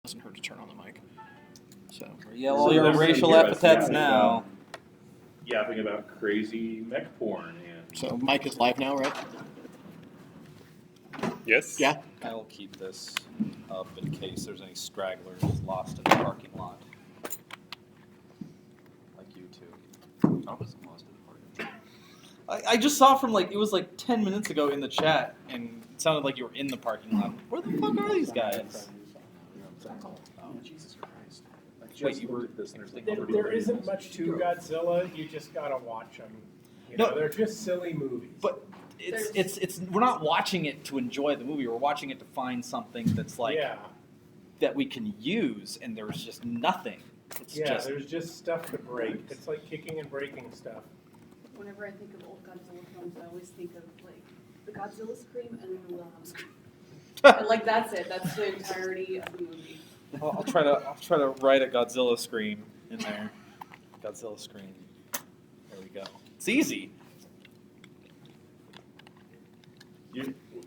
doesn't hurt to turn on the mic. So yell all your racial epithets now. Yapping about crazy mech porn. And so mic is live now, right? Yes. Yeah. I will keep this up in case there's any stragglers lost in the parking lot. Like you two. I wasn't lost in the parking lot. I just saw from it was 10 minutes ago in the chat, and it sounded like you were in the parking lot. Where the fuck are these guys? Oh, Jesus Christ. wait, you were this. There isn't much to Godzilla. You just gotta watch them. They're just silly movies. But it's we're not watching it to enjoy the movie. We're watching it to find something that's that we can use, and there's just nothing. There's just stuff to break. It's like kicking and breaking stuff. Whenever I think of old Godzilla films, I always think of the Godzilla scream and then the Wilhelm scream. And that's it. That's the entirety of the movie. I'll try to write a Godzilla scream in there. Godzilla scream. There we go. It's easy.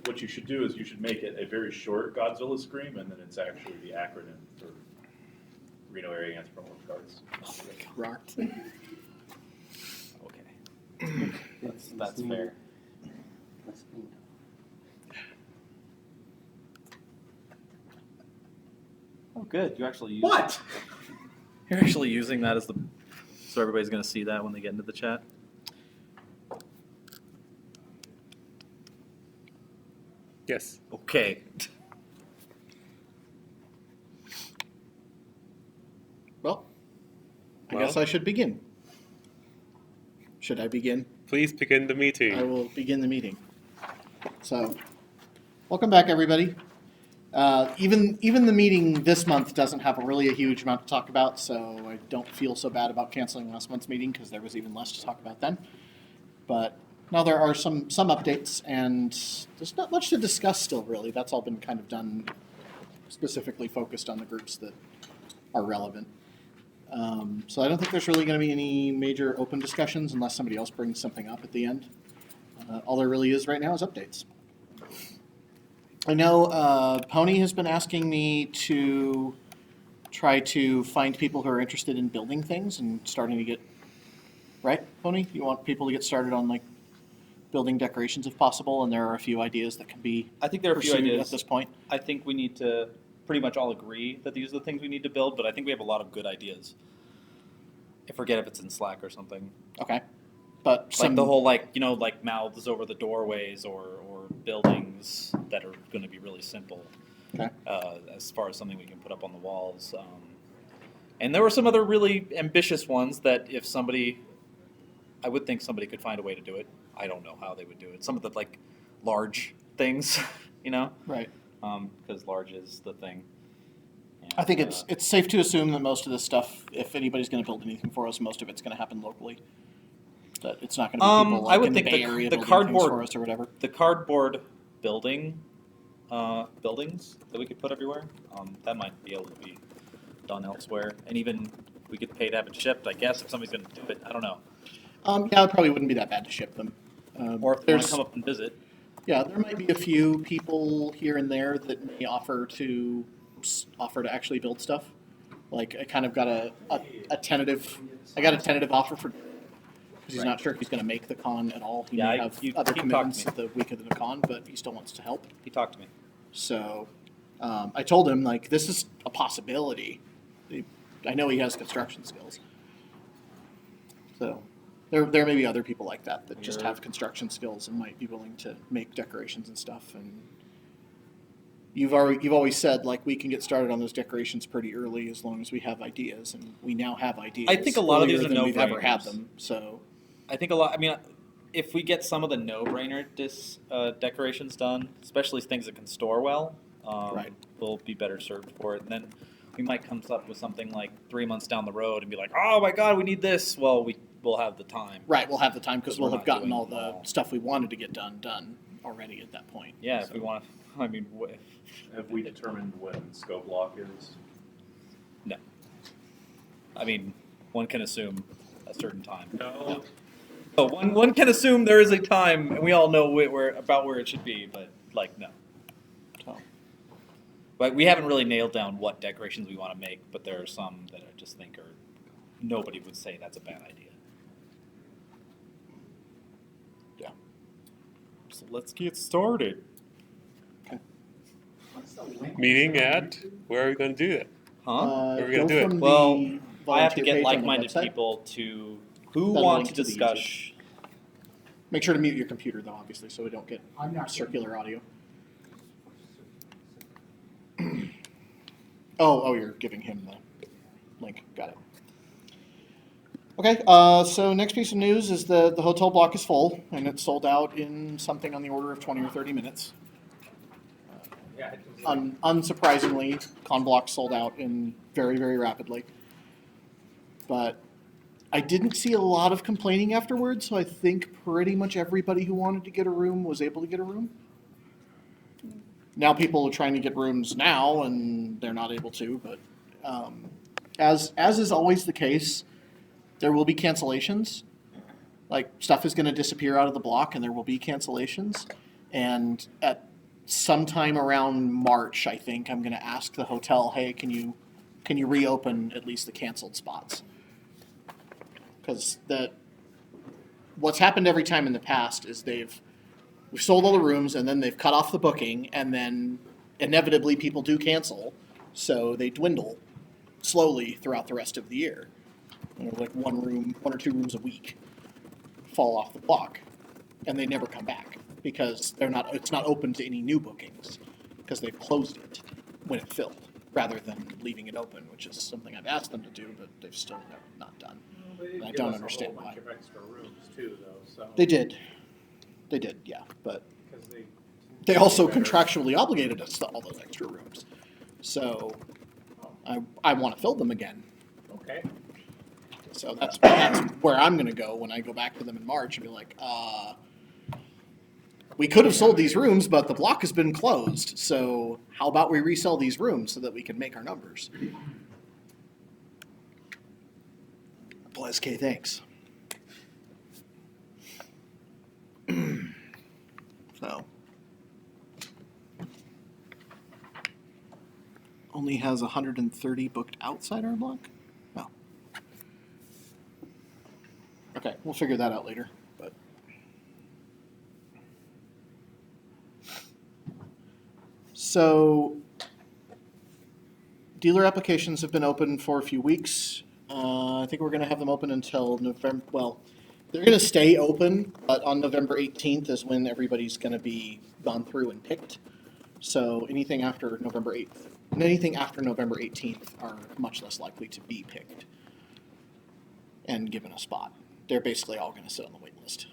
What you should do is you should make it a very short Godzilla scream, and then it's actually the acronym for Reno Area Anthropomorphic Arts. Oh my God. Okay. That's fair. Oh, good. You actually use What? You're actually using that so everybody's going to see that when they get into the chat. Yes. Okay. Well, I guess I should begin. Should I begin? Please begin the meeting. I will begin the meeting. So, welcome back, everybody. Even the meeting this month doesn't have really a huge amount to talk about, so I don't feel so bad about canceling last month's meeting because there was even less to talk about then. But now there are some updates, and there's not much to discuss still, really. That's all been kind of done specifically focused on the groups that are relevant. So I don't think there's really going to be any major open discussions unless somebody else brings something up at the end. All there really is right now is updates. I know Pony has been asking me to try to find people who are interested in building things and starting to get... Right, Pony? You want people to get started on building decorations if possible, and there are a few ideas that can be I think there are a few pursued ideas at this point. I think we need to pretty much all agree that these are the things we need to build, but I think we have a lot of good ideas. I forget if it's in Slack or something. Okay. But the whole mouths over the doorways or buildings that are going to be really simple. Okay. As far as something we can put up on the walls. And there were some other really ambitious ones that I would think somebody could find a way to do it. I don't know how they would do it. Some of the large things, Right. Because large is the thing. And, I think it's safe to assume that most of this stuff, if anybody's going to build anything for us, most of it's going to happen locally. That it's not going to be people I would in think the Bay Area the building cardboard things for us or whatever. The cardboard buildings that we could put everywhere, that might be able to be done elsewhere. And even we could pay to have it shipped, I guess, if somebody's going to do it. I don't know. Yeah, it probably wouldn't be that bad to ship them. Or if they want to come up and visit. Yeah, there might be a few people here and there that may offer to actually build stuff. I kind of got a tentative offer for, because he's not sure if he's going to make the con at all. He may have other commitments the week of the con, but he still wants to help. He talked to me. So I told him, this is a possibility. I know he has construction skills. So there may be other people like that just have construction skills and might be willing to make decorations and stuff. And you've always said we can get started on those decorations pretty early as long as we have ideas, and we now have ideas. I think a lot of these are than we've ever had no-brainers. them. So I think a lot. I mean, if we get some of the no-brainer decorations done, especially things that can store well, Right. we'll be better served for it. And then we might come up with something 3 months down the road and be like, "Oh my God, we need this." Well, we'll have the time. Right, we'll have the time because we'll we're have not gotten doing all it the all. stuff we wanted to get done already at that point. Yeah, So. if we want to. I mean, Have we determined when scope lock is? No. I mean, one can assume a certain time. No. So one can assume there is a time, and we all know where it should be, but no. So, But we haven't really nailed down what decorations we want to make, but there are some that I just think are, nobody would say that's a bad idea. Yeah. So let's get started. Meeting at, where are we going to do that? Huh? Where are we gonna Go do it? from Well, the I have to volunteer get page on the like-minded website. people to who Then want link to to the discuss. Make sure to mute your computer though, obviously, so we don't get I'm not circular audio. Oh, you're giving him the link. Got it. Okay, so next piece of news is the hotel block is full, and it's sold out in something on the order of 20 or 30 minutes. Yeah, it was like- Unsurprisingly, con blocks sold out in very, very rapidly. But I didn't see a lot of complaining afterwards, so I think pretty much everybody who wanted to get a room was able to get a room. Now people are trying to get rooms now, and they're not able to. But as is always the case, there will be cancellations. Like stuff is going to disappear out of the block, and there will be cancellations. And at sometime around March, I think I'm going to ask the hotel, "Hey, can you reopen at least the canceled spots?" Because what's happened every time in the past is we've sold all the rooms and then they've cut off the booking, and then inevitably people do cancel, so they dwindle slowly throughout the rest of the year. Like one or two rooms a week fall off the block, and they never come back because it's not open to any new bookings because they've closed it when it filled rather than leaving it open, which is something I've asked them to do, but they've still not done. Well, they did I give don't us understand a whole why. bunch of extra rooms too, though, so. They did, yeah, but Because they also better. contractually obligated us to all those extra rooms, so I want to fill them again. Okay. So that's where I'm going to go when I go back to them in March and be like, we could have sold these rooms, but the block has been closed. So how about we resell these rooms so that we can make our numbers? Well, SK, thanks. So only has 130 booked outside our block. Oh. Okay, we'll figure that out later. But so dealer applications have been open for a few weeks. I think we're going to have them open until November. Well, they're going to stay open, but on November 18th is when everybody's going to be gone through and picked. So anything after November 18th are much less likely to be picked and given a spot. They're basically all going to sit on the wait list.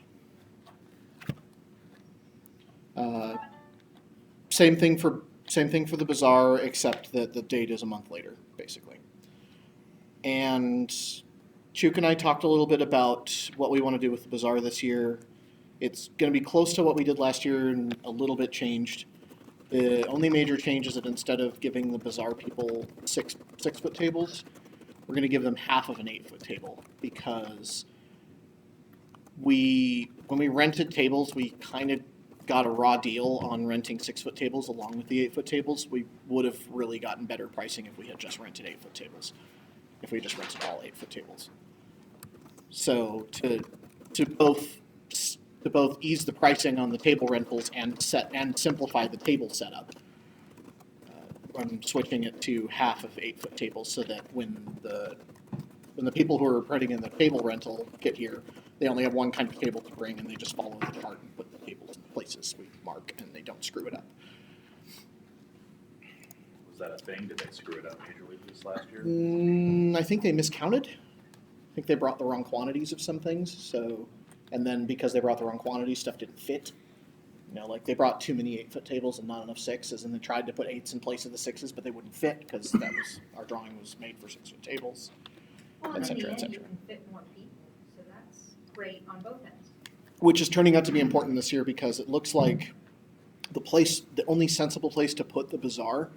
Same thing for the bazaar, except that the date is a month later, basically. And Chuk and I talked a little bit about what we want to do with the bazaar this year. It's going to be close to what we did last year and a little bit changed. The only major change is that instead of giving the bazaar people six foot tables, we're going to give them half of an 8-foot table, because when we rented tables, we kind of got a raw deal on renting 6-foot tables along with the 8-foot tables. We would have really gotten better pricing if we had just rented 8-foot tables, if we just rented all 8-foot tables. So to both ease the pricing on the table rentals and simplify the table setup, I'm switching it to half of 8-foot tables, so that when the people who are putting in the table rental get here, they only have one kind of table to bring, and they just follow the chart and put the tables in the places we mark, and they don't screw it up. Was that a thing? Did they screw it up majorly this last year? I think they miscounted. I think they brought the wrong quantities of some things, and then because they brought the wrong quantities, stuff didn't fit. Like they brought too many 8-foot tables and not enough 6s, and they tried to put 8s in place of the 6s, but they wouldn't fit because our drawing was made for 6-foot tables, Well, et and in cetera, the et end, you cetera. can fit more people, so that's great on both ends. Which is turning out to be important this year, because it looks like the only sensible place to put the bazaar,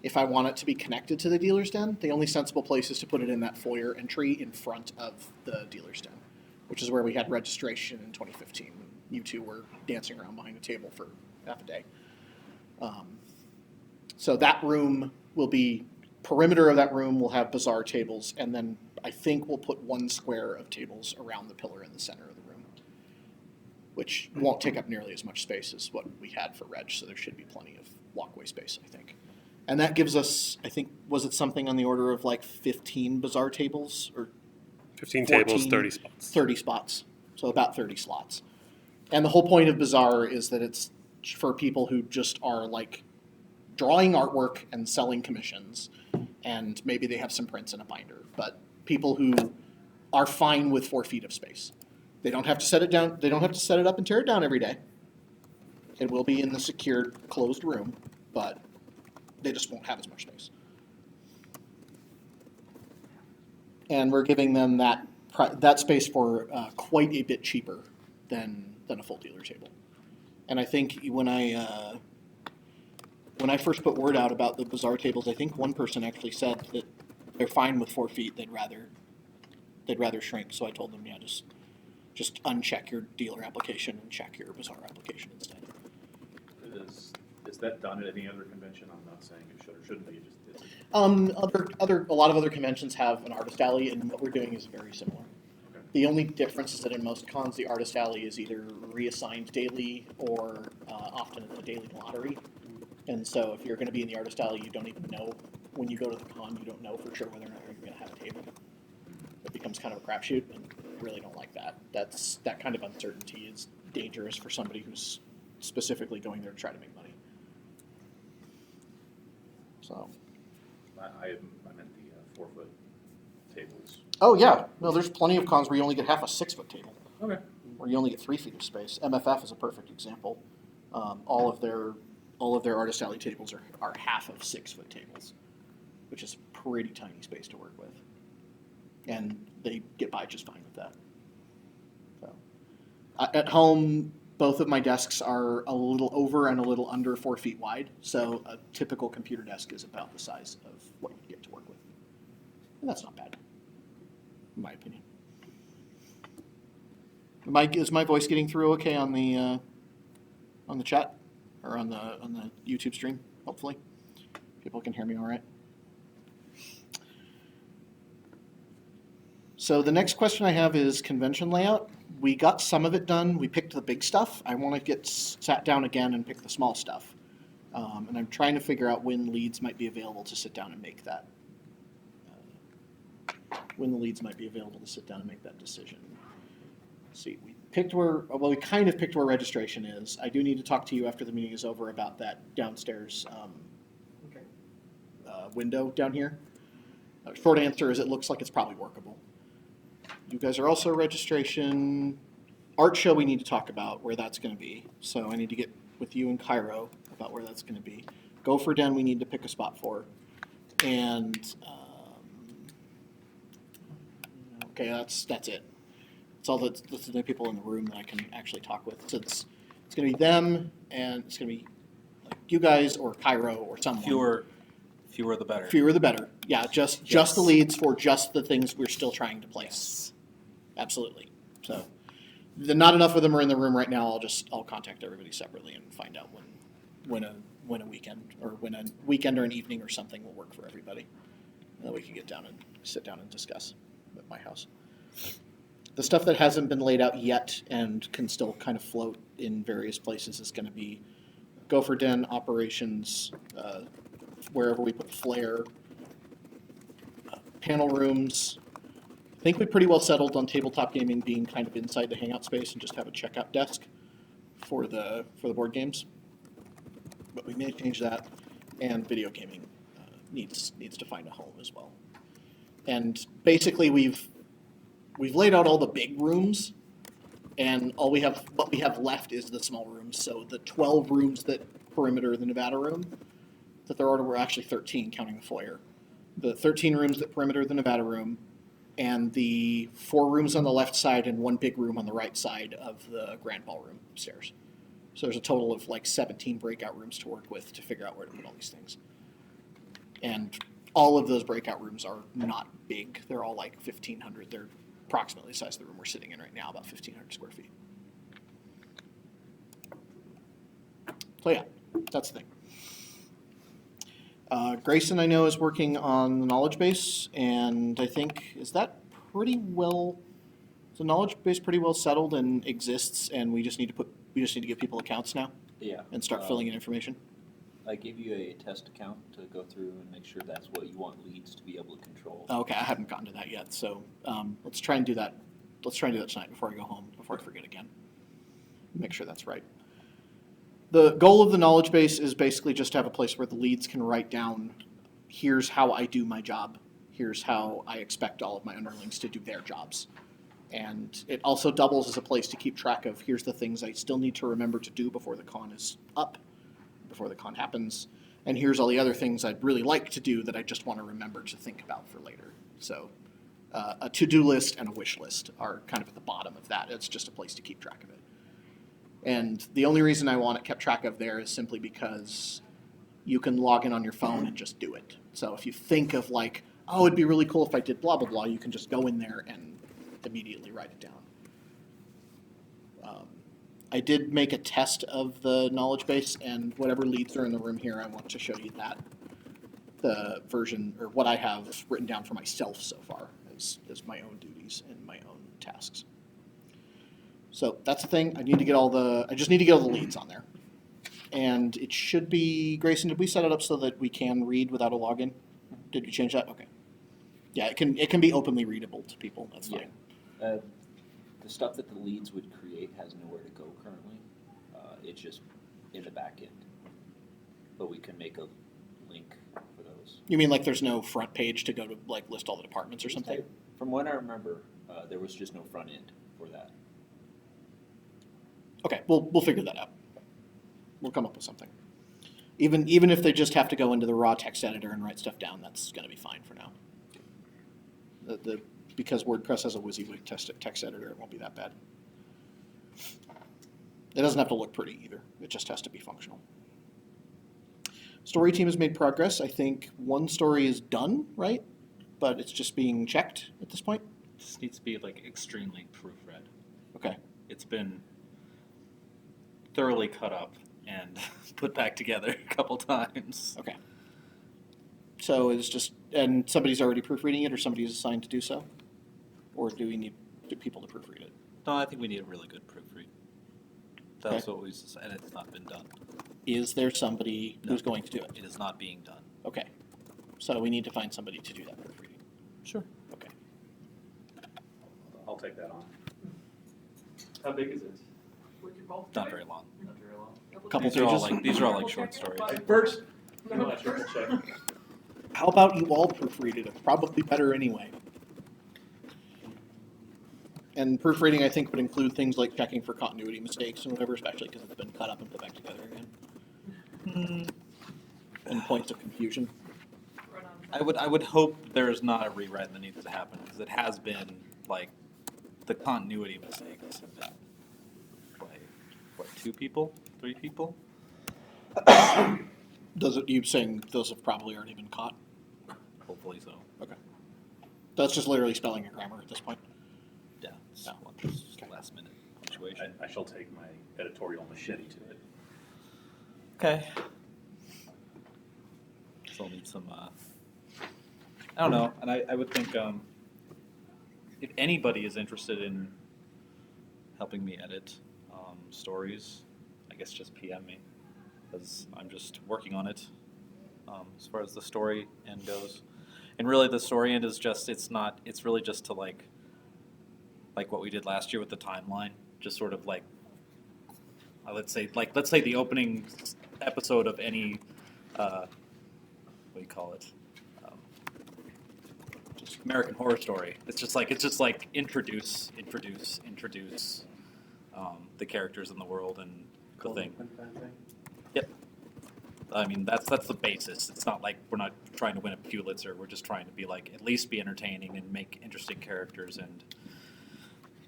if I want it to be connected to the dealer's den, the only sensible place is to put it in that foyer entry in front of the dealer's den, which is where we had registration in 2015. You two were dancing around behind a table for half a day. So that room will be, perimeter of that room will have bazaar tables, and then I think we'll put one square of tables around the pillar in the center of the room, which won't take up nearly as much space as what we had for Reg, so there should be plenty of walkway space, I think. And that gives us, I think, was it something on the order of like 15 bazaar tables, or 15 14, tables, 30 spots. 30 spots, so about 30 slots. And the whole point of bazaar is that it's for people who just are like drawing artwork and selling commissions, and maybe they have some prints in a binder, but people who are fine with 4 feet of space. They don't have to set it down, they don't have to set it up and tear it down every day. It will be in the secured, closed room, but they just won't have as much space. And we're giving them that space for quite a bit cheaper than a full dealer table. And I think when I first put word out about the bazaar tables, I think one person actually said that they're fine with 4 feet. They'd rather shrink. So I told them, yeah, just uncheck your dealer application and check your bazaar application instead. Is that done at any other convention? I'm not saying it should or shouldn't be. It just is. A lot of other conventions have an artist alley, and what we're doing is very similar. Okay. The only difference is that in most cons, the artist alley is either reassigned daily or often it's a daily lottery. And so if you're going to be in the artist alley, you don't even know, when you go to the con, you don't know for sure whether or not you're going to have a table. It becomes kind of a crapshoot, and I really don't like that. That kind of uncertainty is dangerous for somebody who's specifically going there to try to make money. So. I meant the 4-foot tables. Oh yeah, no, there's plenty of cons where you only get half a 6-foot table, Okay. where you only get 3 feet of space. MFF is a perfect example. All of their artist alley tables are half of 6-foot tables, which is a pretty tiny space to work with, and they get by just fine with that. So, at home, both of my desks are a little over and a little under 4 feet wide, so a typical computer desk is about the size of what you get to work with, and that's not bad, in my opinion. Is my voice getting through okay on the chat or on the YouTube stream? Hopefully, people can hear me all right. So the next question I have is convention layout. We got some of it done. We picked the big stuff. I want to get sat down again and pick the small stuff. And I'm trying to figure out when leads might be available to sit down and make that. When the leads might be available to sit down and make that decision. Let's see, we kind of picked where registration is. I do need to talk to you after the meeting is over about that downstairs window down here. Short answer is it looks like it's probably workable. You guys are also registration. Art show we need to talk about where that's going to be. So I need to get with you and Cairo about where that's going to be. Gopher Den we need to pick a spot for. And okay, that's it. It's all the people in the room that I can actually talk with. So it's going to be them, and it's going to be like you guys or Cairo or someone. Fewer the better. Fewer the better. Yeah, just the leads for just the things we're still trying to place. Yes. Absolutely. So, not enough of them are in the room right now. I'll contact everybody separately and find out when a weekend or an evening or something will work for everybody, and then we can get down and sit down and discuss at my house. The stuff that hasn't been laid out yet and can still kind of float in various places is going to be Gopher Den operations, wherever we put Flare, panel rooms. I think we pretty well settled on tabletop gaming being kind of inside the hangout space and just have a checkout desk for the board games. But we may change that, and video gaming needs to find a home as well. And basically we've laid out all the big rooms, and what we have left is the small rooms. So the 12 rooms that perimeter the Nevada room, that there were actually 13 counting the foyer. The 13 rooms that perimeter the Nevada room, and the 4 rooms on the left side and 1 big room on the right side of the grand ballroom upstairs. So there's a total of like 17 breakout rooms to work with to figure out where to put all these things. And all of those breakout rooms are not big. They're all like 1,500. They're approximately the size of the room we're sitting in right now, about 1,500 square feet. So yeah, that's the thing. Grayson, I know, is working on the knowledge base, and I think, is the knowledge base pretty well settled and exists, and we just need to give people accounts now Yeah. and start filling in information? I gave you a test account to go through and make sure that's what you want leads to be able to control. Okay, I haven't gotten to that yet, so let's try and do that. Let's try and do that tonight before I go home, before I forget again. Make sure that's right. The goal of the knowledge base is basically just to have a place where the leads can write down, here's how I do my job. Here's how I expect all of my underlings to do their jobs. And it also doubles as a place to keep track of, here's the things I still need to remember to do before the con is up, before the con happens. And here's all the other things I'd really like to do that I just want to remember to think about for later. So a to-do list and a wish list are kind of at the bottom of that. It's just a place to keep track of it. And the only reason I want it kept track of there is simply because you can log in on your phone and just do it. So if you think of like, oh, it'd be really cool if I did blah, blah, blah, you can just go in there and immediately write it down. I did make a test of the knowledge base, and whatever leads are in the room here, I want to show you that. The version, or what I have written down for myself so far as my own duties and my own tasks. So that's the thing. I just need to get all the leads on there. And it should be, Grayson, did we set it up so that we can read without a login? Did we change that? Okay. Yeah, it can be openly readable to people. That's fine. The stuff that the leads would create has nowhere to go currently. It's just in the back end. But we can make a link for those. You mean like there's no front page to go to like list all the departments or something? From what I remember, there was just no front end for that. Okay, we'll figure that out. We'll come up with something. Even if they just have to go into the raw text editor and write stuff down, that's going to be fine for now. Because WordPress has a WYSIWYG text editor, it won't be that bad. It doesn't have to look pretty either. It just has to be functional. Story team has made progress. I think one story is done, right? But it's just being checked at this point. Just needs to be like extremely proofread. Okay. It's been thoroughly cut up and put back together a couple times. Okay. So it's just, and somebody's already proofreading it, or somebody's assigned to do so? Or do we need people to proofread it? No, I think we need a really good proofread. That's what we and it's not been done. Is there somebody who's going to do it? It is not being done. Okay. So we need to find somebody to do that proofreading. Sure. Okay. I'll take that on. How big is it? Not very long. Not very long. Couple These are all like short stories. First, you want to triple check? How about you all proofread it? It's probably better anyway. And proofreading, I think, would include things like checking for continuity mistakes and whatever, especially because it's been cut up and put back together again. And points of confusion. I would hope there's not a rewrite that needs to happen, because it has been like the continuity mistakes have been by what, 2 people, 3 people? You saying those have probably already been caught? Hopefully so. Okay. That's just literally spelling and grammar at this point. Yeah, it's No. just last minute punctuation. I shall take my editorial machete to it. Okay. Still need some, I don't know, and I would think if anybody is interested in helping me edit stories, I guess just PM me, because I'm just working on it as far as the story end goes. And really the story end is just, it's really just to like what we did last year with the timeline, just sort of like, let's say the opening episode of any, what do you call it? Just American Horror Story. It's just like introduce the characters in the world and the thing. Yep. I mean, that's the basis. It's not like we're not trying to win a Pulitzer. We're just trying to be like, at least be entertaining and make interesting characters, and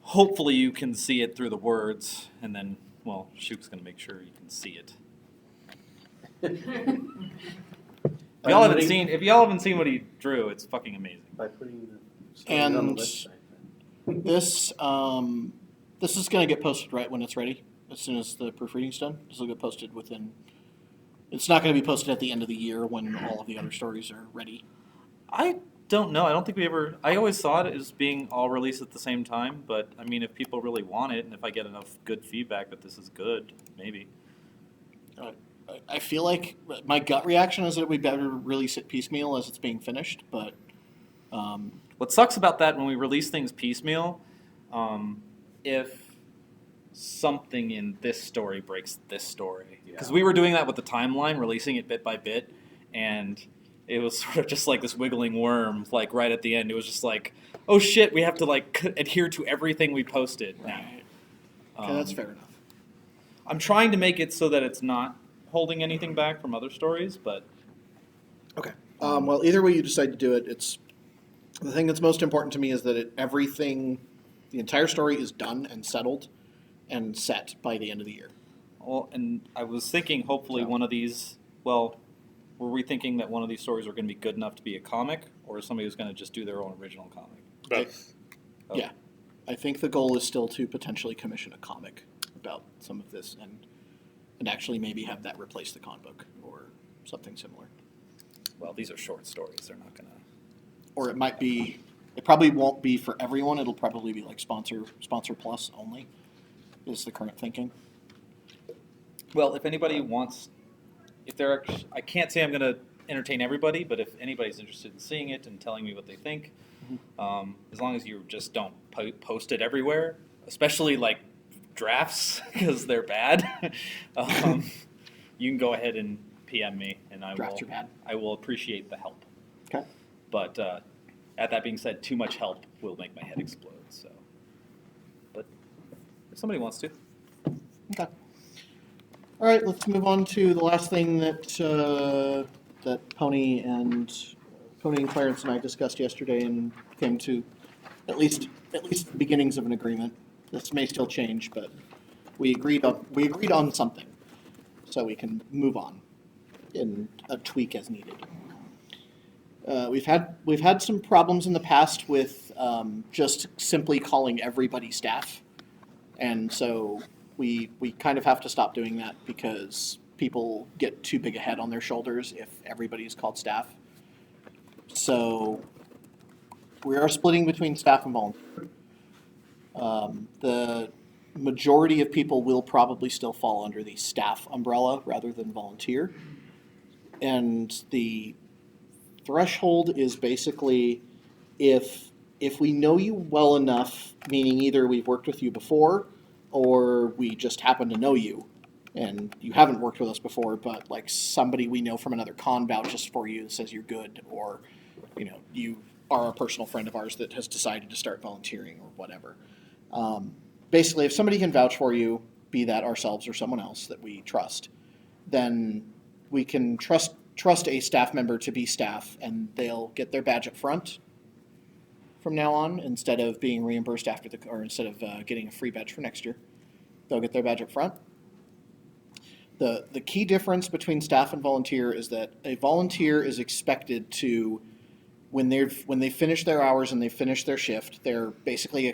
hopefully you can see it through the words, and then, well, Shook's going to make sure you can see it. If y'all haven't seen what he drew, it's fucking amazing. By putting the And on the website. This is going to get posted right when it's ready. As soon as the proofreading's done, this will get posted within It's not going to be posted at the end of the year when all of the other stories are ready. I don't know. I don't think we ever. I always saw it as being all released at the same time. But I mean, if people really want it, and if I get enough good feedback that this is good, maybe. I feel like my gut reaction is that we better release it piecemeal as it's being finished, but What sucks about that when we release things piecemeal, if something in this story breaks this story, because we were doing that with the timeline, releasing it bit by bit, and it was sort of just like this wiggling worm. Like right at the end, it was just like, oh shit, we have to like adhere to everything we posted now. okay, that's fair enough. I'm trying to make it so that it's not holding anything back from other stories, but Okay. Well, either way you decide to do it, it's the thing that's most important to me is that everything, the entire story is done and settled and set by the end of the year. well, and I was thinking hopefully So- one of these. Well, were we thinking that one of these stories are going to be good enough to be a comic, or is somebody who's going to just do their own original comic? Both. Oh. Yeah. I think the goal is still to potentially commission a comic about some of this and actually maybe have that replace the con book or something similar. Well, these are short stories. They're not going to. Or it might be, it probably won't be for everyone. It'll probably be like sponsor plus only is the current thinking. Well, if anybody wants, if they're, I can't say I'm going to entertain everybody, but if anybody's interested in seeing it and telling me what they think, as long as you just don't post it everywhere, especially like drafts because they're bad, you can go ahead and PM me, and Drafts are bad. I will appreciate the help. Okay. But at that being said, too much help will make my head explode. So, but if somebody wants to. Okay. All right, let's move on to the last thing that that Pony and Clarence and I discussed yesterday and came to at least beginnings of an agreement. This may still change, but we agreed on something, so we can move on in a tweak as needed. We've had some problems in the past with just simply calling everybody staff, and so we kind of have to stop doing that because people get too big a head on their shoulders if everybody's called staff. So we are splitting between staff and volunteer. The majority of people will probably still fall under the staff umbrella rather than volunteer. And the threshold is basically if we know you well enough, meaning either we've worked with you before or we just happen to know you and you haven't worked with us before, but like somebody we know from another con vouches for you and says you're good, or you are a personal friend of ours that has decided to start volunteering or whatever. Basically, if somebody can vouch for you, be that ourselves or someone else that we trust, then we can trust a staff member to be staff, and they'll get their badge up front from now on instead of being reimbursed instead of getting a free badge for next year. They'll get their badge up front. The key difference between staff and volunteer is that a volunteer is expected to, when they finish their hours and they finish their shift, they're basically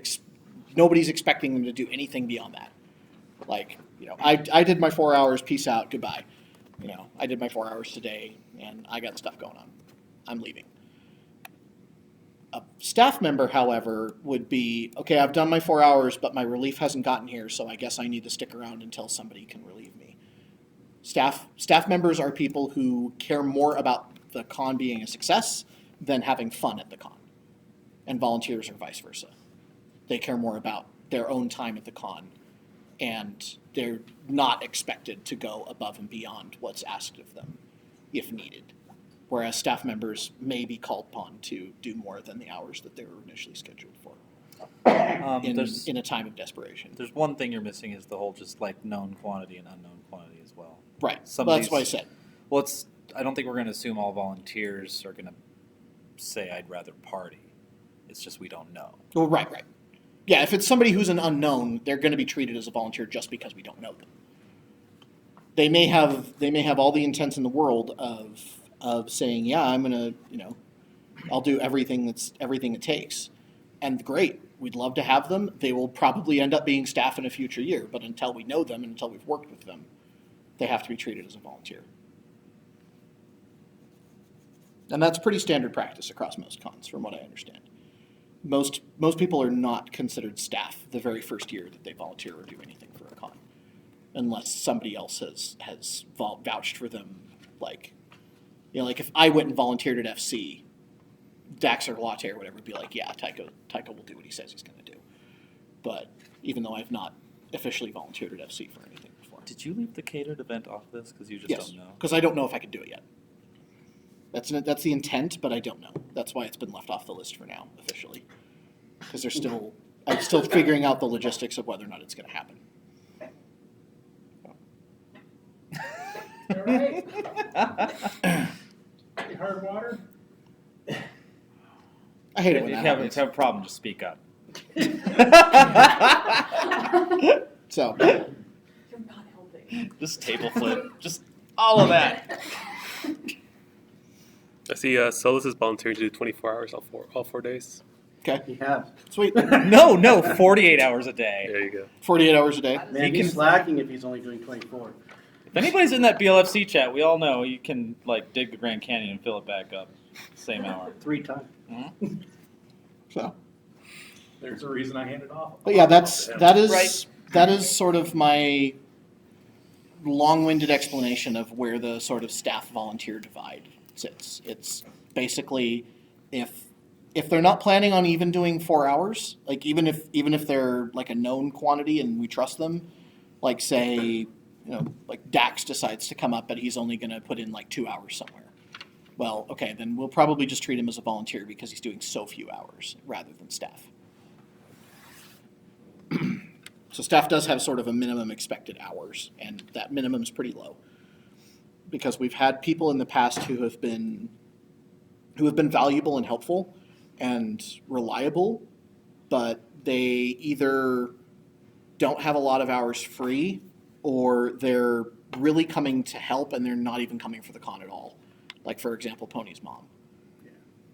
nobody's expecting them to do anything beyond that. Like, I did my 4 hours, peace out, goodbye. I did my 4 hours today and I got stuff going on. I'm leaving. A staff member, however, would be, okay, I've done my 4 hours, but my relief hasn't gotten here, so I guess I need to stick around until somebody can relieve me. Staff members are people who care more about the con being a success than having fun at the con. And volunteers are vice versa. They care more about their own time at the con, and they're not expected to go above and beyond what's asked of them if needed. Whereas staff members may be called upon to do more than the hours that they were initially scheduled for in a time of desperation. There's one thing you're missing is the whole just like known quantity and unknown quantity as well. Right. Some Well, of that's what I these- said. Well, I don't think we're going to assume all volunteers are going to say I'd rather party. It's just we don't know. Well, right. Yeah, if it's somebody who's an unknown, they're going to be treated as a volunteer just because we don't know them. They may have all the intents in the world of saying, yeah, I'm gonna, I'll do everything it takes, and great, we'd love to have them. They will probably end up being staff in a future year, but until we know them and until we've worked with them, they have to be treated as a volunteer. And that's pretty standard practice across most cons, from what I understand. Most people are not considered staff the very first year that they volunteer or do anything for a con, unless somebody else has vouched for them. Like, like if I went and volunteered at FC, Dax or Latte or whatever would be like, yeah, Tycho will do what he says he's going to do. But even though I've not officially volunteered at FC for anything before. Did you leave the catered event off this because you just Yes, don't know? because I don't know if I could do it yet. That's the intent, but I don't know. That's why it's been left off the list for now, officially. Because I'm still figuring out the logistics of whether or not it's going to happen. All right. Any hard water? I hate it If when you that have happens. a problem, just speak up. So, You're not helping. Just table flip, just all of that. I see Solus is volunteering to do 24 hours all 4 days. okay, You have. sweet. No, 48 hours a day. There you go. 48 hours a day. Man, You he's can- slacking if he's only doing 24. If anybody's in that BLFC chat, we all know you can like dig the Grand Canyon and fill it back up same hour. 3 times. So, There's a reason I handed off. but yeah, that is Right. that is sort of my long-winded explanation of where the sort of staff volunteer divide sits. It's basically if they're not planning on even doing 4 hours, like even if they're like a known quantity and we trust them, like say, like Dax decides to come up, but he's only going to put in like 2 hours somewhere. Well, okay, then we'll probably just treat him as a volunteer because he's doing so few hours rather than staff. So staff does have sort of a minimum expected hours, and that minimum is pretty low. Because we've had people in the past who have been valuable and helpful and reliable, but they either don't have a lot of hours free or they're really coming to help and they're not even coming for the con at all. Like for example, Pony's mom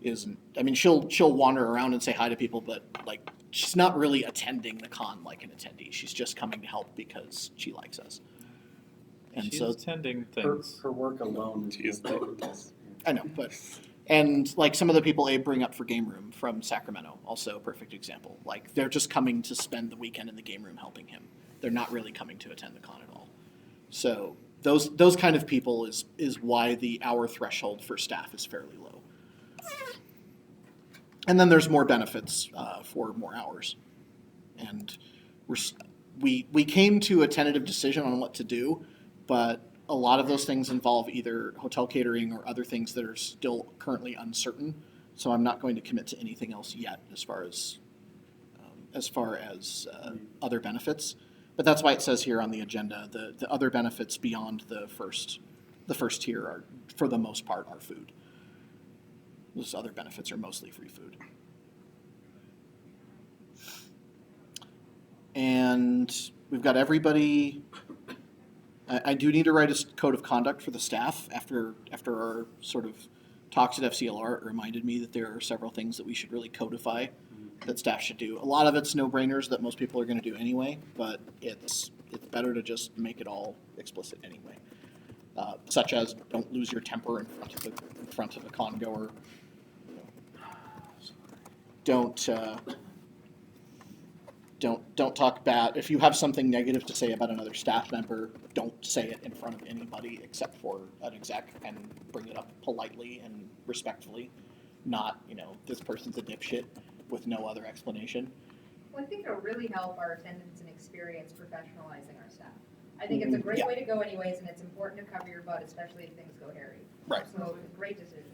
isn't. I mean, she'll wander around and say hi to people, but like she's not really attending the con like an attendee. She's just coming to help because she likes us. And She's so attending Her, things. her work alone She is is I know, and like some of the people Abe bring up for Game Room from Sacramento, also a perfect example. Like they're just coming to spend the weekend in the game room helping him. They're not really coming to attend the con at all. So those kind of people is why the hour threshold for staff is fairly low. And then there's more benefits for more hours. And we came to a tentative decision on what to do, but a lot of those things involve either hotel catering or other things that are still currently uncertain. So I'm not going to commit to anything else yet as far as other benefits. But that's why it says here on the agenda the other benefits beyond the first tier are, for the most part, are food. Those other benefits are mostly free food. And we've got everybody. I do need to write a code of conduct for the staff after our sort of talks at FCLR. It reminded me that there are several things that we should really codify that staff should do. A lot of it's no-brainers that most people are going to do anyway, but it's better to just make it all explicit anyway. Such as don't lose your temper in front of a con goer. Don't talk bad. If you have something negative to say about another staff member, don't say it in front of anybody except for an exec, and bring it up politely and respectfully. Not, this person's a dipshit with no other explanation. Well, I think it'll really help our attendance and experience professionalizing our staff. I think it's a great Yeah. way to go anyways, and it's important to cover your butt, especially if things go hairy. Right. So, great decision.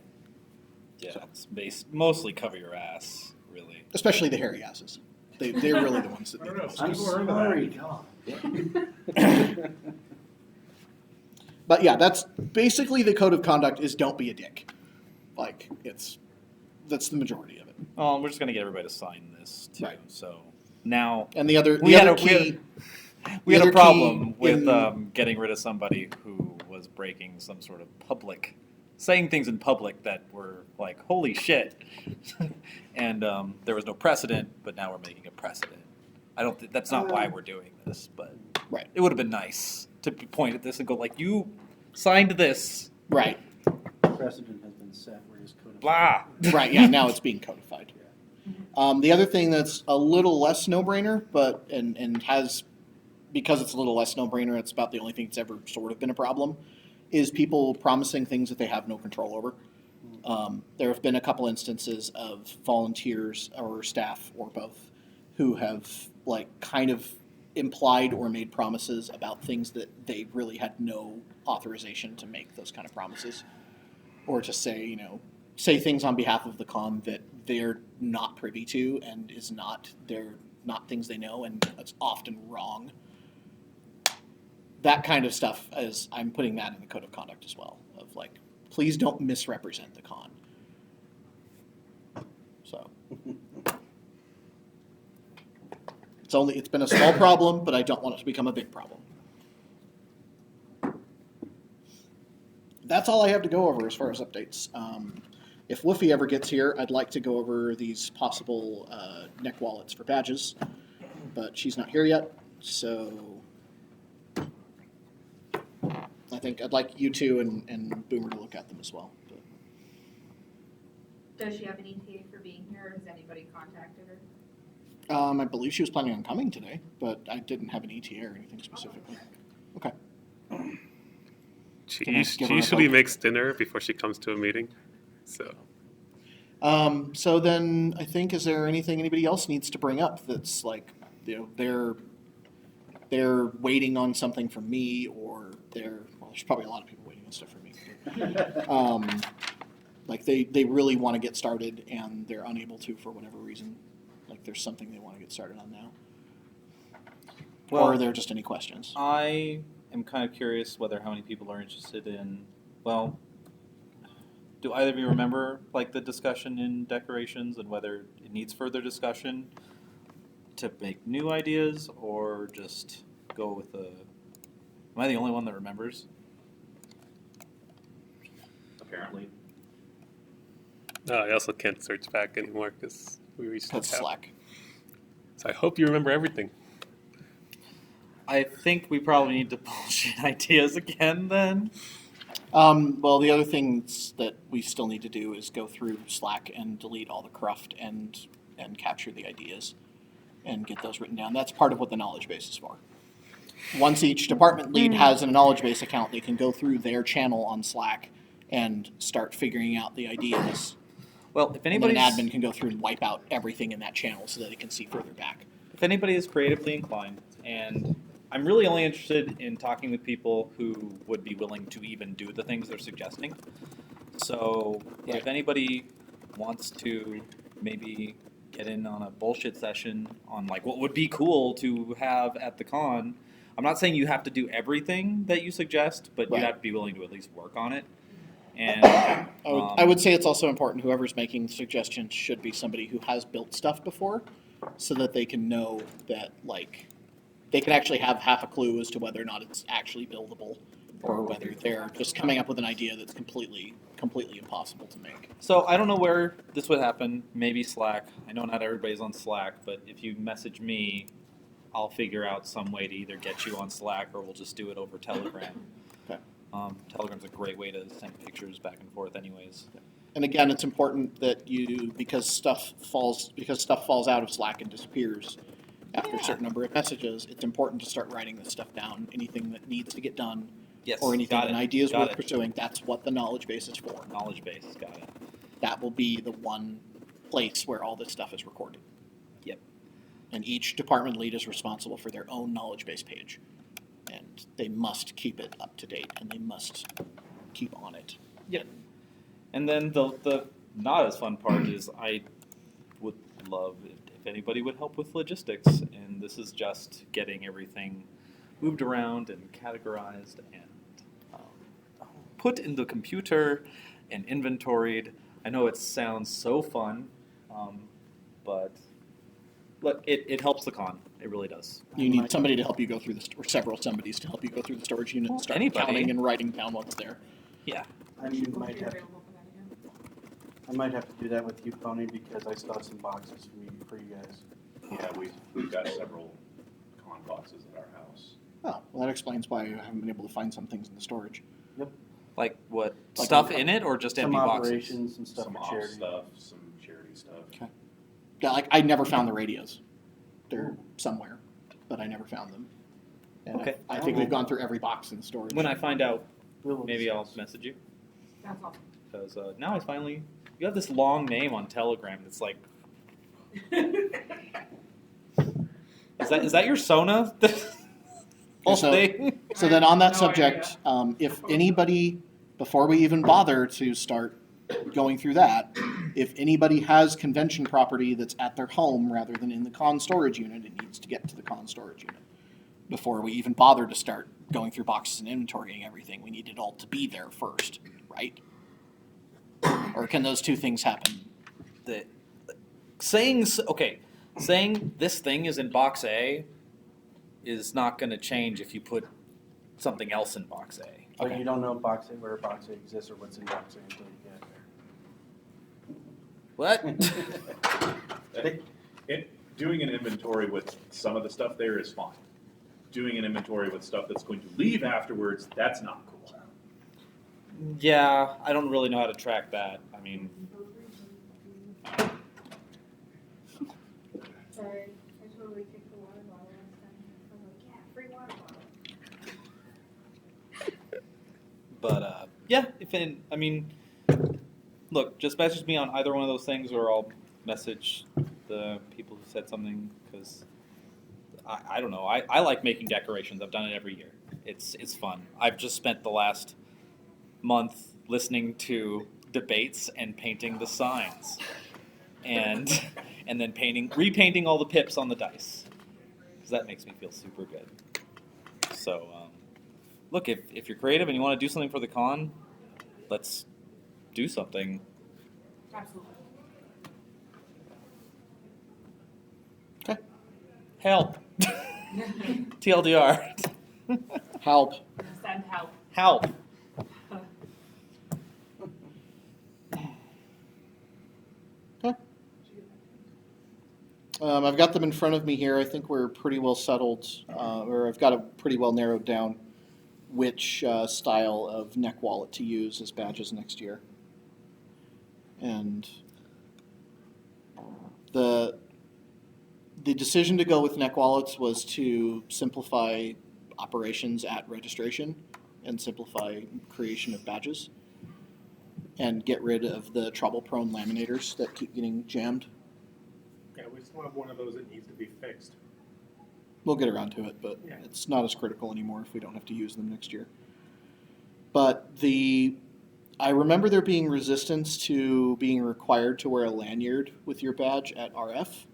Yeah, it's mostly cover your ass, really. Especially the hairy asses. They're really the ones that I need don't the know, most. some I'm people are into that. sorry, God. But yeah, that's basically the code of conduct is don't be a dick. Like that's the majority of it. Oh, we're just gonna get everybody to sign this too. Right. So now And the other We had other a- we had- key we the had a other problem key with in- getting rid of somebody who was breaking some sort of public, saying things in public that were like, holy shit. And there was no precedent, but now we're making a precedent. I don't think that's not why we're doing this, but Right. it would have been nice to point at this and go like, you signed this. Right. precedent has been set, we're just codifying. Blah. Right, yeah, now it's being codified. The other thing that's a little less no-brainer, but, and has, because it's a little less no-brainer, it's about the only thing that's ever sort of been a problem, is people promising things that they have no control over. There have been a couple instances of volunteers or staff or both who have like kind of implied or made promises about things that they really had no authorization to make those kind of promises, or to say, you know, say things on behalf of the con that they're not privy to and they're not things they know, and that's often wrong. That kind of stuff, as I'm putting that in the code of conduct as well, of like, please don't misrepresent the con. So it's been a small problem, but I don't want it to become a big problem. That's all I have to go over as far as updates. If Woofy ever gets here, I'd like to go over these possible neck wallets for badges, but she's not here yet, so I think I'd like you two and Boomer to look at them as well. But Does she have an ETA for being here, or has anybody contacted her? I believe she was planning on coming today, but I didn't have an ETA or anything specifically. Okay. She, Can I us- give she her a usually vote? makes dinner before she comes to a meeting. So So then I think, is there anything anybody else needs to bring up that's like, you know, they're waiting on something from me, or well, there's probably a lot of people waiting on stuff from me. Like they really want to get started and they're unable to for whatever reason. Like there's something they want to get started on now. Well, or are there just any questions? I am kind of curious whether how many people are interested in, well, do either of you remember like the discussion in decorations and whether it needs further discussion to make new ideas, or just go with the, am I the only one that remembers? Apparently. I also can't search back anymore because we reached That's the cap. Slack. So I hope you remember everything. I think we probably need to bullshit ideas again then. Well, the other things that we still need to do is go through Slack and delete all the cruft and capture the ideas and get those written down. That's part of what the knowledge base is for. Once each department lead has a knowledge base account, they can go through their channel on Slack and start figuring out the ideas. Well, if And then anybody's an admin can go through and wipe out everything in that channel so that they can see further back. if anybody is creatively inclined, and I'm really only interested in talking with people who would be willing to even do the things they're suggesting. So if anybody wants to maybe get in on a bullshit session on like what would be cool to have at the con, I'm not saying you have to do everything that you suggest, but Right. you have to be willing to at least work on it. And I would say it's also important whoever's making suggestions should be somebody who has built stuff before, so that they can know that, like, they can actually have half a clue as to whether or not it's actually buildable, or whether they're just coming up with an idea that's completely impossible to make. So I don't know where this would happen. Maybe Slack. I know not everybody's on Slack, but if you message me, I'll figure out some way to either get you on Slack or we'll just do it over Telegram. Okay. Telegram's a great way to send pictures back and forth anyways. And again, it's important that you, because stuff falls out of Slack and disappears after a certain number of messages, it's important to start writing this stuff down. Anything that needs to get done, Yes, or anything, got it. an ideas Got worth it. pursuing, that's what the knowledge base is for. Knowledge base, got it. That will be the one place where all this stuff is recorded. Yep. And each department lead is responsible for their own knowledge base page. And they must keep it up to date, and they must keep on it. Yep. And then the not as fun part is I would love if anybody would help with logistics, and this is just getting everything moved around and categorized and put in the computer and inventoried. I know it sounds so fun, but look, it helps the con. It really does. You need somebody to help you go through or several somebodies to help you go through the storage unit and start Anybody. counting and writing down what's there. Yeah. I might have to do that with you, Pony, because I still have some boxes for you guys. Yeah, we've got several con boxes at our house. Oh, well, that explains why I haven't been able to find some things in the storage. Like Like what? Like Stuff a- in it or just Some empty boxes? operations, some stuff Some for off charity. stuff, some charity stuff. Yeah, like I never found the radios. They're somewhere, but I never found them. And Okay. I think we've gone through every box in the storage. When I find out, We'll maybe I'll discuss. message you. That's awesome. Because now I finally, you have this long name on Telegram that's like, is that your Sona? Also, thing? So then on that No subject, if anybody, before we even bother to start going through that, if anybody has convention property that's at their home rather than in the con storage unit, it needs to get to the con storage unit. Before we even bother to start going through boxes and inventorying everything, we need it all to be there first, right? Or can those two things happen? Saying this thing is in box A is not going to change if you put something else in box A. But Okay. you don't know where box A exists or what's in box A until you get there. What? Doing an inventory with some of the stuff there is fine. Doing an inventory with stuff that's going to leave afterwards, that's not cool. Yeah, I don't really know how to track that. I mean, Sorry, I totally kicked the water bottle last time. I was like, yeah, free water bottle. but yeah, look, just message me on either one of those things, or I'll message the people who said something because I don't know. I like making decorations. I've done it every year. It's fun. I've just spent the last month listening to debates and painting the signs, and then repainting all the pips on the dice, because that makes me feel super good. So, look, if you're creative and you want to do something for the con, let's do something. Absolutely. Okay. Help. TLDR. Help. Send help. Help. I've got them in front of me here. I think we're pretty well settled, or I've got it pretty well narrowed down which style of neck wallet to use as badges next year. And the decision to go with neck wallets was to simplify operations at registration and simplify creation of badges and get rid of the trouble-prone laminators that keep getting jammed. Yeah, we still have one of those that needs to be fixed. We'll get around to it, but Yeah. it's not as critical anymore if we don't have to use them next year. But I remember there being resistance to being required to wear a lanyard with your badge at RF,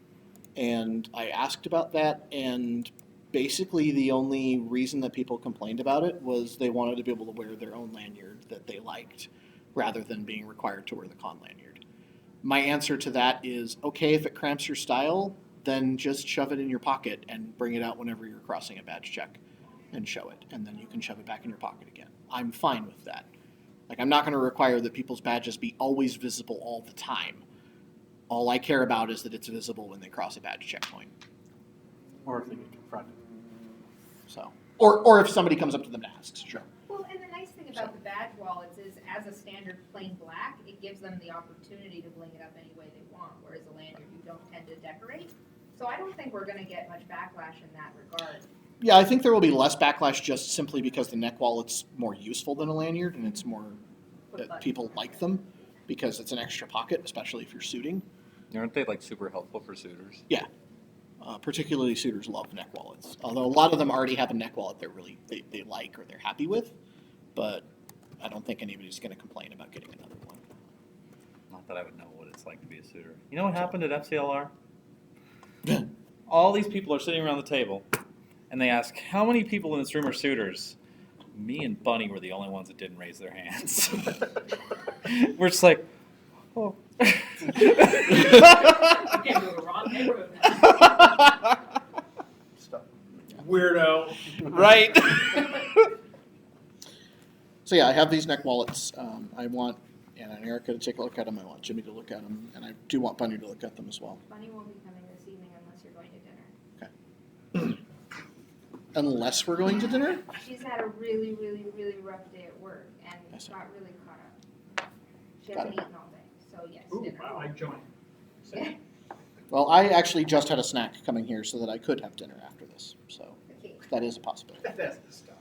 and I asked about that, and basically the only reason that people complained about it was they wanted to be able to wear their own lanyard that they liked, rather than being required to wear the con lanyard. My answer to that is, okay, if it cramps your style, then just shove it in your pocket and bring it out whenever you're crossing a badge check and show it, and then you can shove it back in your pocket again. I'm fine with that. Like, I'm not going to require that people's badges be always visible all the time. All I care about is that it's visible when they cross a badge checkpoint. Or if they get confronted. So, or if somebody comes up to them and asks, sure. Well, and the nice thing about the badge wallets is, as a standard plain black, it gives them the opportunity to bling it up any way they want, whereas a lanyard you don't tend to decorate. So I don't think we're going to get much backlash in that regard. Yeah, I think there will be less backlash just simply because the neck wallet's more useful than a lanyard, and it's more that people like them because it's an extra pocket, especially if you're suiting. Aren't they like super helpful for suitors? Yeah. Particularly suitors love neck wallets. Although a lot of them already have a neck wallet they like or they're happy with, but I don't think anybody's going to complain about getting another one. Not that I would know what it's like to be a suitor. You know what happened at FCLR? All these people are sitting around the table, and they ask, how many people in this room are suitors? Me and Bunny were the only ones that didn't raise their hands. We're just like, oh. You can't go to the wrong neighborhood now. Stop. Weirdo. Right. So yeah, I have these neck wallets. I want Anna and Erica to take a look at them. I want Jimmy to look at them, and I do want Bunny to look at them as well. Bunny won't be coming this evening unless you're going to dinner. Unless we're going to dinner? She's had a really, really, really rough day at work, and I see. got really caught up. She Got hasn't eaten all day, so yes, Ooh, dinner. wow, I joined. Yeah. Well, I actually just had a snack coming here so that I could have dinner after this, so Okay. that is a possibility. That's the stuff.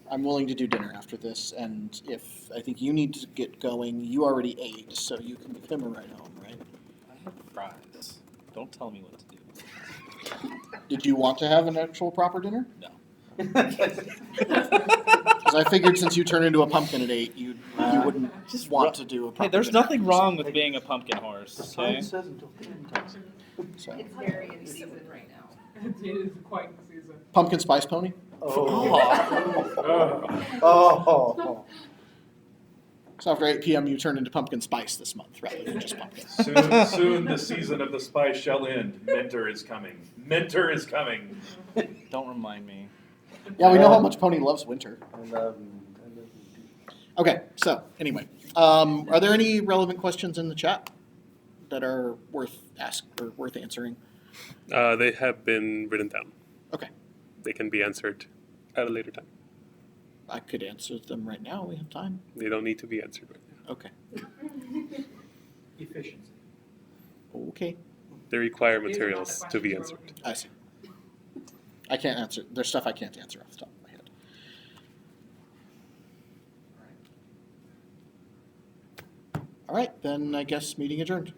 I'm willing to do dinner after this, and if I think you need to get going, you already ate, so you can give him a ride home, right? I have fries. Don't tell me what to do. Did you want to have an actual proper dinner? No. Because I figured since you turned into a pumpkin at 8, you wouldn't Just want ru- to do a proper Hey, there's dinner nothing after wrong with being a pumpkin horse. The sign Okay? says until 10 times. this. So, It's very in season right now. It is quite the season. pumpkin spice pony? Oh. So after 8 p.m., you turn into pumpkin spice this month rather than just pumpkin. Soon the season of the spice shall end. Mentor is coming. Mentor is coming. Don't remind me. Yeah, we know how much Pony loves winter. I love you. Okay, so anyway, are there any relevant questions in the chat that are worth answering? They have been written down. Okay, They can be answered at a later time. I could answer them right now. We have time. They don't need to be answered right now. Okay. Efficiency. Okay. They require These are not the materials to be questions answered. I see. I can't answer. There's stuff I can't answer off the top of my head. All right, then I guess meeting adjourned.